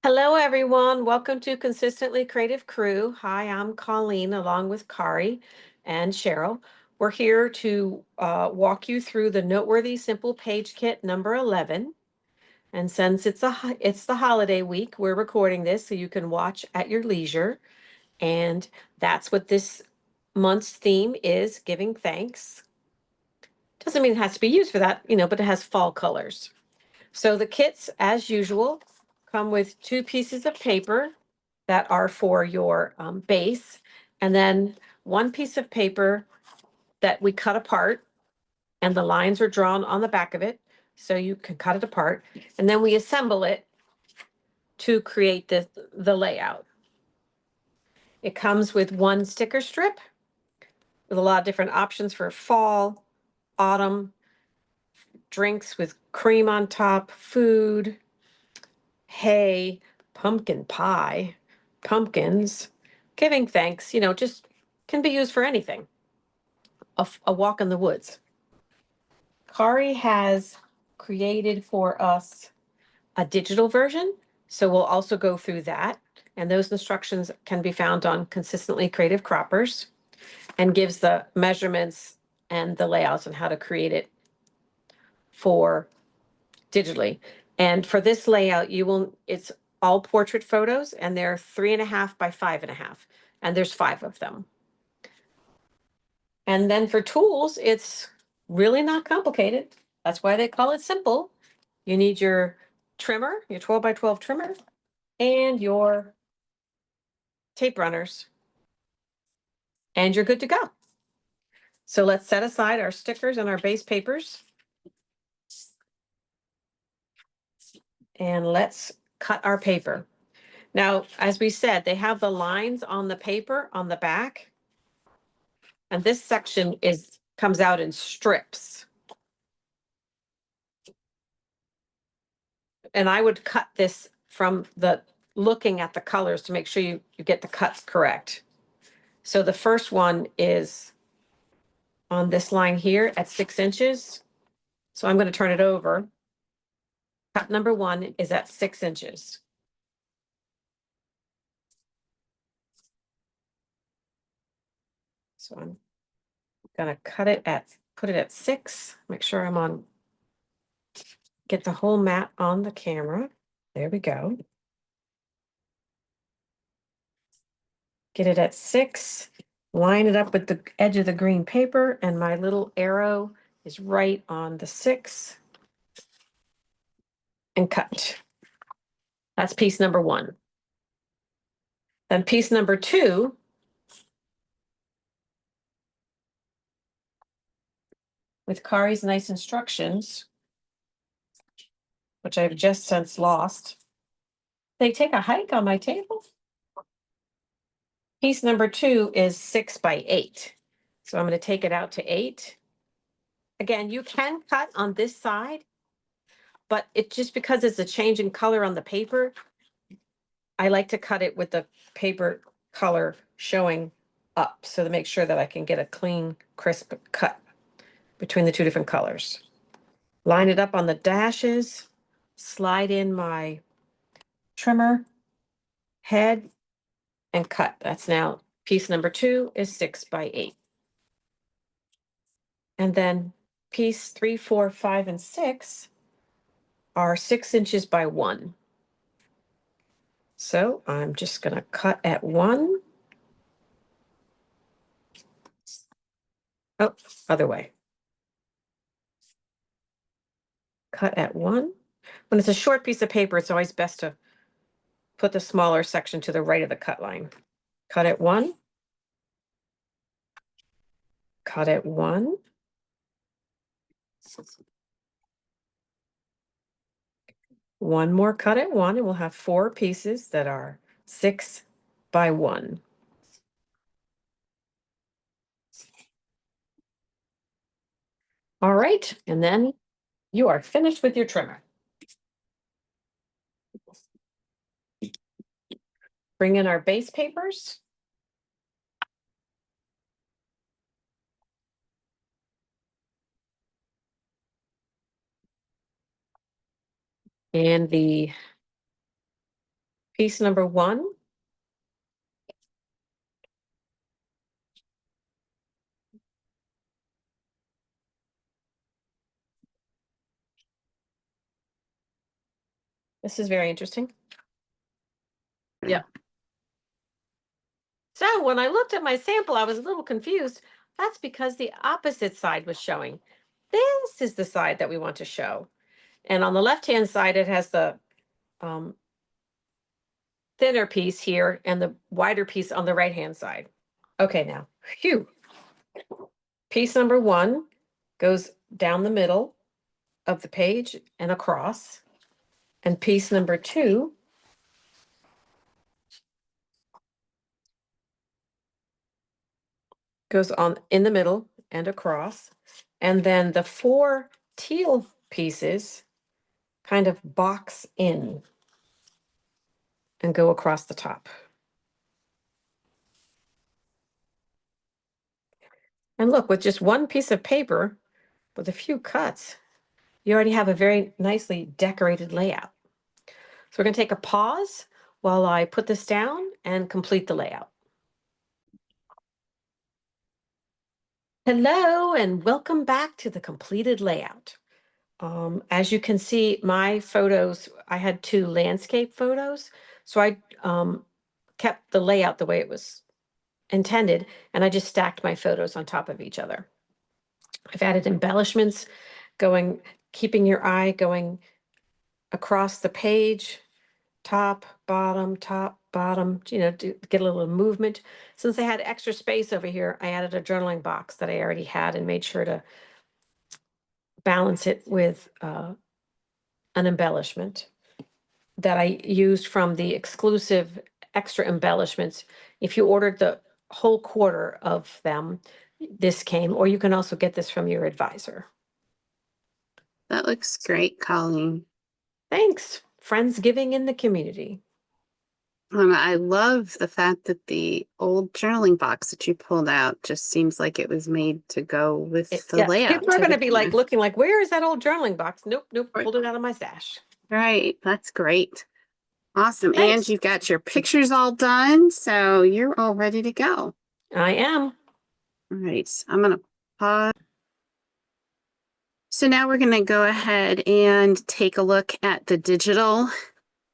Hello, everyone. Welcome to Consistently Creative Crew. Hi, I'm Colleen along with Kari and Cheryl. We're here to walk you through the Noteworthy Simple Page Kit number 11. And since it's the holiday week, we're recording this so you can watch at your leisure. And that's what this month's theme is, giving thanks. Doesn't mean it has to be used for that, but it has fall colors. So the kits, as usual, come with 2 pieces of paper that are for your base, and then 1 piece of paper that we cut apart, and the lines are drawn on the back of it, so you can cut it apart, and then we assemble it to create the layout. It comes with 1 sticker strip with a lot of different options for fall, autumn, drinks with cream on top, food, hay, pumpkin pie, pumpkins, giving thanks, just can be used for anything. A walk in the woods. Kari has created for us a digital version, so we'll also go through that. And those instructions can be found on Consistently Creative Croppers and gives the measurements and the layouts and how to create it for digitally. And for this layout, it's all portrait photos, and they're 3.5 by 5.5, and there's 5 of them. And then for tools, it's really not complicated. That's why they call it simple. You need your trimmer, your 12 by 12 trimmer, and your tape runners, and you're good to go. So let's set aside our stickers and our base papers. And let's cut our paper. Now, as we said, they have the lines on the paper on the back. And this section comes out in strips. And I would cut this from looking at the colors to make sure you get the cuts correct. So the first one is on this line here at 6 inches. So I'm going to turn it over. Cut number 1 is at 6 inches. So I'm going to put it at 6. Make sure get the whole mat on the camera. There we go. Get it at 6. Line it up with the edge of the green paper, and my little arrow is right on the 6. And cut. That's piece number 1. Then piece number 2, with Kari's nice instructions, which I've just since lost. They take a hike on my table. Piece number 2 is 6 by 8. So I'm going to take it out to 8. Again, you can cut on this side, but just because it's a change in color on the paper, I like to cut it with the paper color showing up, so to make sure that I can get a clean, crisp cut between the 2 different colors. Line it up on the dashes, slide in my trimmer head, and cut. That's now piece number 2 is 6 by 8. And then piece 3, 4, 5, and 6 are 6 inches by 1. So I'm just going to cut at 1. Oh, other way. Cut at 1. When it's a short piece of paper, it's always best to put the smaller section to the right of the cut line. Cut at 1. Cut at 1. One more cut at 1, and we'll have 4 pieces that are 6 by 1. All right, and then you are finished with your trimmer. Bring in our base papers. And the Piece number 1. This is very interesting. Yeah. So when I looked at my sample, I was a little confused. That's because the opposite side was showing. This is the side that we want to show. And on the left-hand side, it has the thinner piece here and the wider piece on the right-hand side. Okay, now, phew. Piece number 1 goes down the middle of the page and across. And piece number 2 goes on in the middle and across. And then the 4 teal pieces kind of box in and go across the top. And look, with just one piece of paper, with a few cuts, you already have a very nicely decorated layout. So we're going to take a pause while I put this down and complete the layout. Hello, and welcome back to the completed layout. As you can see, my photos, I had 2 landscape photos, so I kept the layout the way it was intended, and I just stacked my photos on top of each other. I've added embellishments keeping your eye going across the page, top, bottom, you know, to get a little movement. Since I had extra space over here, I added a journaling box that I already had and made sure to balance it with an embellishment that I used from the exclusive extra embellishments. If you ordered the whole quarter of them, this came, or you can also get this from your advisor. That looks great, Colleen. Thanks. Friendsgiving in the community. I love the fact that the old journaling box that you pulled out just seems like it was made to go with the layout. People are going to be like looking like, where is that old journaling box? Nope, pulled it out of my stash. Right, that's great. Awesome. Thanks. And you've got your pictures all done, so you're all ready to go. I am. All right, I'm going to pause. So now we're going to go ahead and take a look at the digital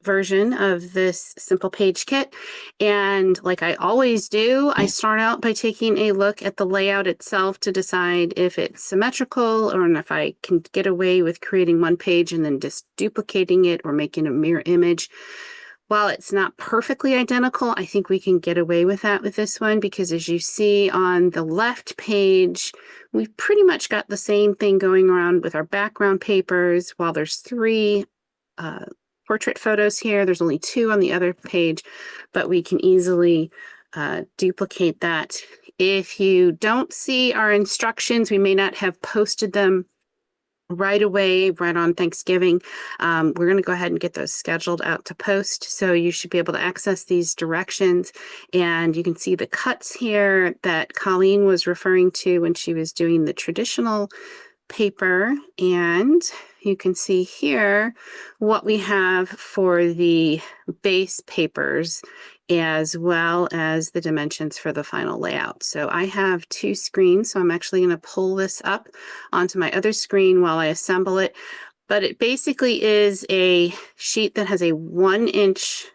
version of this simple page kit. And like I always do, I start out by taking a look at the layout itself to decide if it's symmetrical or if I can get away with creating one page and then just duplicating it or making a mirror image. While it's not perfectly identical, I think we can get away with that with this one, because as you see on the left page, we've pretty much got the same thing going around with our background papers. While there's 3 portrait photos here, there's only 2 on the other page, but we can easily duplicate that. If you don't see our instructions, we may not have posted them right away, right on Thanksgiving. We're going to go ahead and get those scheduled out to post. So you should be able to access these directions. And you can see the cuts here that Colleen was referring to when she was doing the traditional paper. And you can see here what we have for the base papers, as well as the dimensions for the final layout. So I have 2 screens, so I'm actually going to pull this up onto my other screen while I assemble it. But it basically is a sheet that has a 1-inch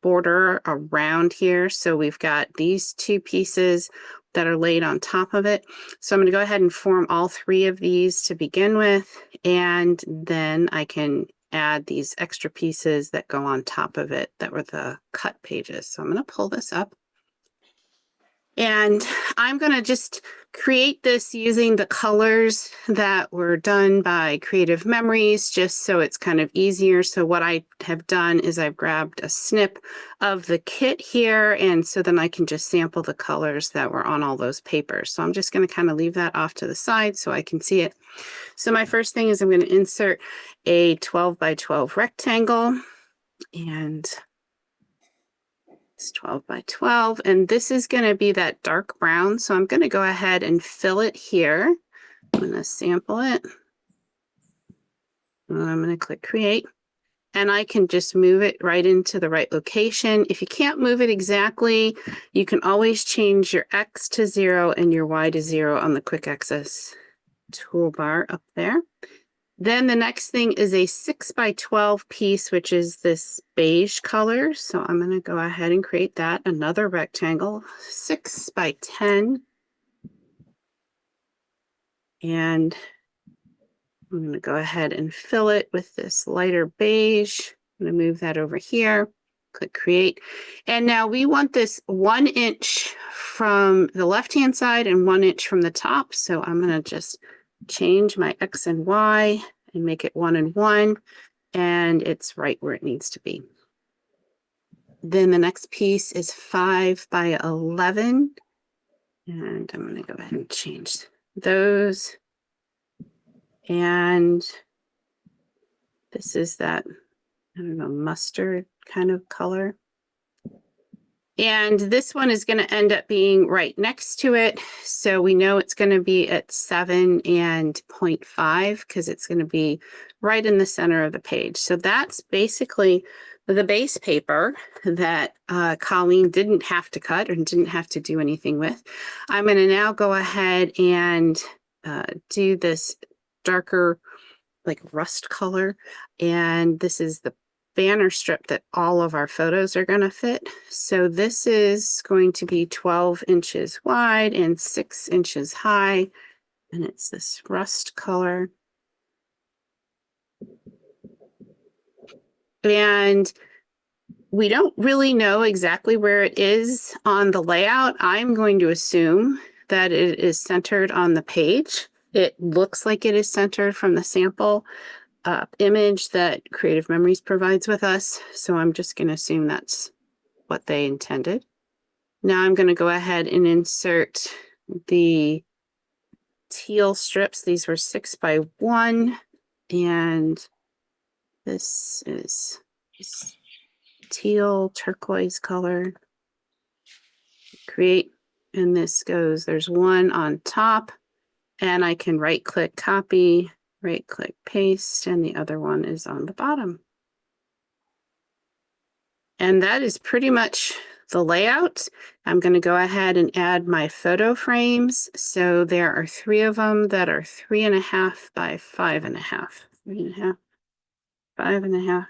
border around here. So we've got these 2 pieces that are laid on top of it. So I'm going to go ahead and form all 3 of these to begin with, and then I can add these extra pieces that go on top of it that were the cut pages. So I'm going to pull this up. And I'm going to just create this using the colors that were done by Creative Memories, just so it's kind of easier. So what I have done is I've grabbed a snip of the kit here, and so then I can just sample the colors that were on all those papers. So I'm just going to kind of leave that off to the side so I can see it. So my first thing is I'm going to insert a 12 by 12 rectangle, and it's 12 by 12, and this is going to be that dark brown. So I'm going to go ahead and fill it here. I'm going to sample it. And I'm going to click create. and I can just move it right into the right location. If you can't move it exactly, you can always change your X to 0 and your Y to 0 on the quick access toolbar up there. Then the next thing is a 6x12 piece, which is this beige color. So I'm going to go ahead and create that. Another rectangle, 6x10. And I'm going to go ahead and fill it with this lighter beige. I'm going to move that over here. Click create. And now we want this 1 inch from the left-hand side and 1 inch from the top. So I'm going to just change my X and Y and make it 1 and 1. And it's right where it needs to be. Then the next piece is 5x11. And I'm going to go ahead and change those. And this is that, I don't know, mustard kind of color. And this one is going to end up being right next to it. So we know it's going to be at 7 and 0.5 because it's going to be right in the center of the page. So that's basically the base paper that Colleen didn't have to cut and didn't have to do anything with. I'm going to now go ahead and do this darker like rust color. And this is the banner strip that all of our photos are going to fit. So this is going to be 12 inches wide and 6 inches high. And it's this rust color. And we don't really know exactly where it is on the layout. I'm going to assume that it is centered on the page. It looks like it is centered from the sample image that Creative Memories provides with us. So I'm just going to assume that's what they intended. Now I'm going to go ahead and insert the teal strips. These were 6x1, and this is teal turquoise color. Create, and this goes, there's one on top, and I can right click copy, right click paste, and the other one is on the bottom. And that is pretty much the layout. I'm going to go ahead and add my photo frames. So there are 3 of them that are 3.5 by 5.5. 3.5, 5.5.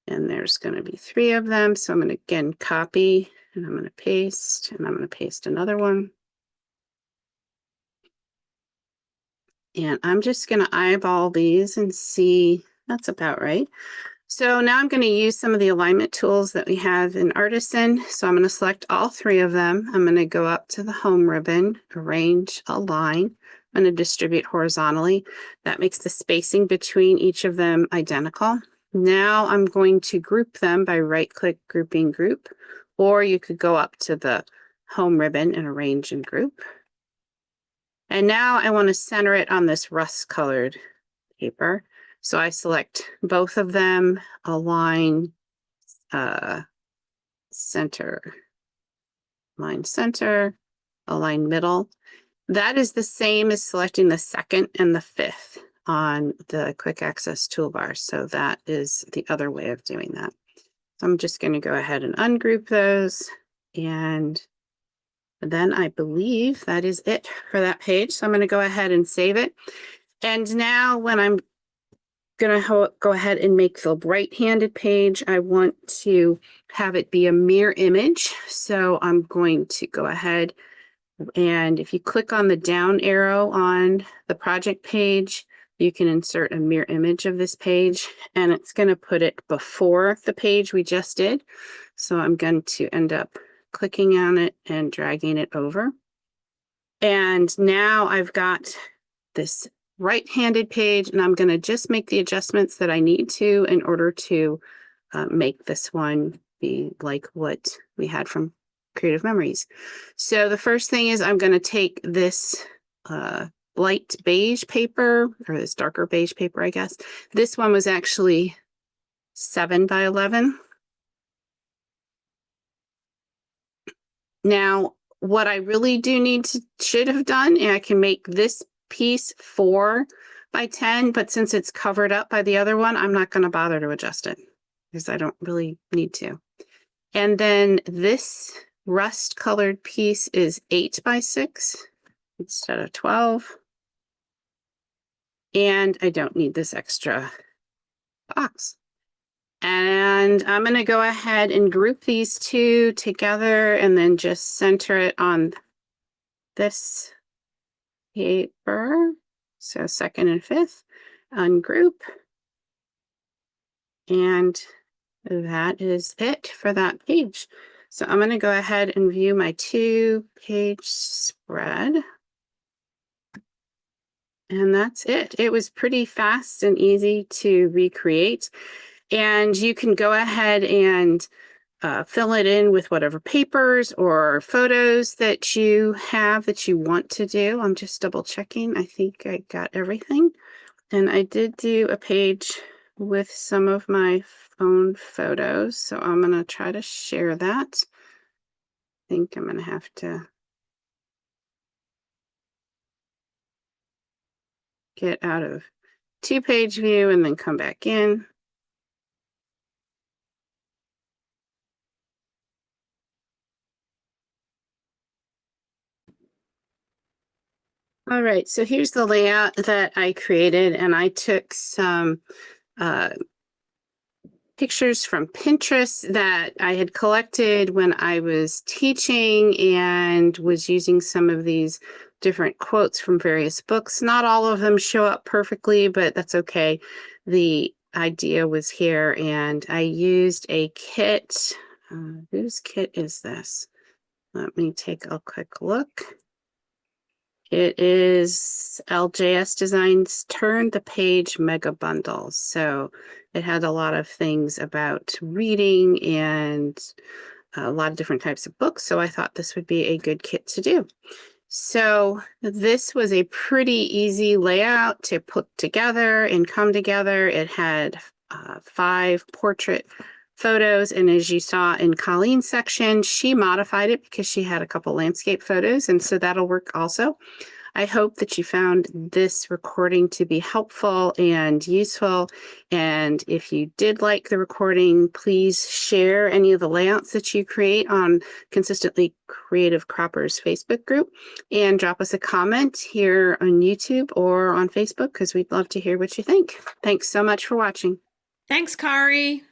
And there's going to be 3 of them. So I'm going to again copy, and I'm going to paste, and I'm going to paste another one. And I'm just going to eyeball these and see, that's about right. So now I'm going to use some of the alignment tools that we have in Artisan. So I'm going to select all 3 of them. I'm going to go up to the home ribbon, arrange, align. I'm going to distribute horizontally. That makes the spacing between each of them identical. Now I'm going to group them by right-click grouping group, or you could go up to the home ribbon and arrange and group. And now I want to center it on this rust-colored paper. So I select both of them, align, center, align center, align middle. That is the same as selecting the 2nd and the 5th on the quick access toolbar. So that is the other way of doing that. So I'm just going to go ahead and ungroup those, and then I believe that is it for that page. So I'm going to go ahead and save it. And now when I'm going to go ahead and make the right-handed page, I want to have it be a mirror image. So I'm going to go ahead, and if you click on the down arrow on the project page, you can insert a mirror image of this page, and it's going to put it before the page we just did. So I'm going to end up clicking on it and dragging it over. And now I've got this right-handed page, and I'm going to just make the adjustments that I need to in order to make this one be like what we had from Creative Memories. So the first thing is I'm going to take this light beige paper, or this darker beige paper, I guess. This one was actually 7x11. Now, what I really do need to should have done, and I can make this piece 4 by 10, but since it's covered up by the other one, I'm not going to bother to adjust it because I don't really need to. And then this rust colored piece is 8 by 6 instead of 12. And I don't need this extra box. And I'm going to go ahead and group these two together and then just center it on this paper. So second and fifth, ungroup. And that is it for that page. So I'm going to go ahead and view my 2-page spread. And that's it. It was pretty fast and easy to recreate. And you can go ahead and fill it in with whatever papers or photos that you have that you want to do. I'm just double checking. I think I got everything. And I did do a page with some of my own photos. So I'm going to try to share that. I think I'm going to have to get out of 2-page view and then come back in. All right, so here's the layout that I created, and I took some pictures from Pinterest that I had collected when I was teaching and was using some of these different quotes from various books. Not all of them show up perfectly, but that's okay. The idea was here, and I used a kit. Whose kit is this? Let me take a quick look. It is LJS Designs Turn the Page Mega Bundle. So it had a lot of things about reading and a lot of different types of books. So I thought this would be a good kit to do. So this was a pretty easy layout to put together and come together. It had 5 portrait photos, and as you saw in Colleen's section, she modified it because she had a couple landscape photos, and so that'll work also. I hope that you found this recording to be helpful and useful, and if you did like the recording, please share any of the layouts that you create on Consistently Creative Croppers Facebook group, and drop us a comment here on YouTube or on Facebook because we'd love to hear what you think. Thanks so much for watching. Thanks, Kari.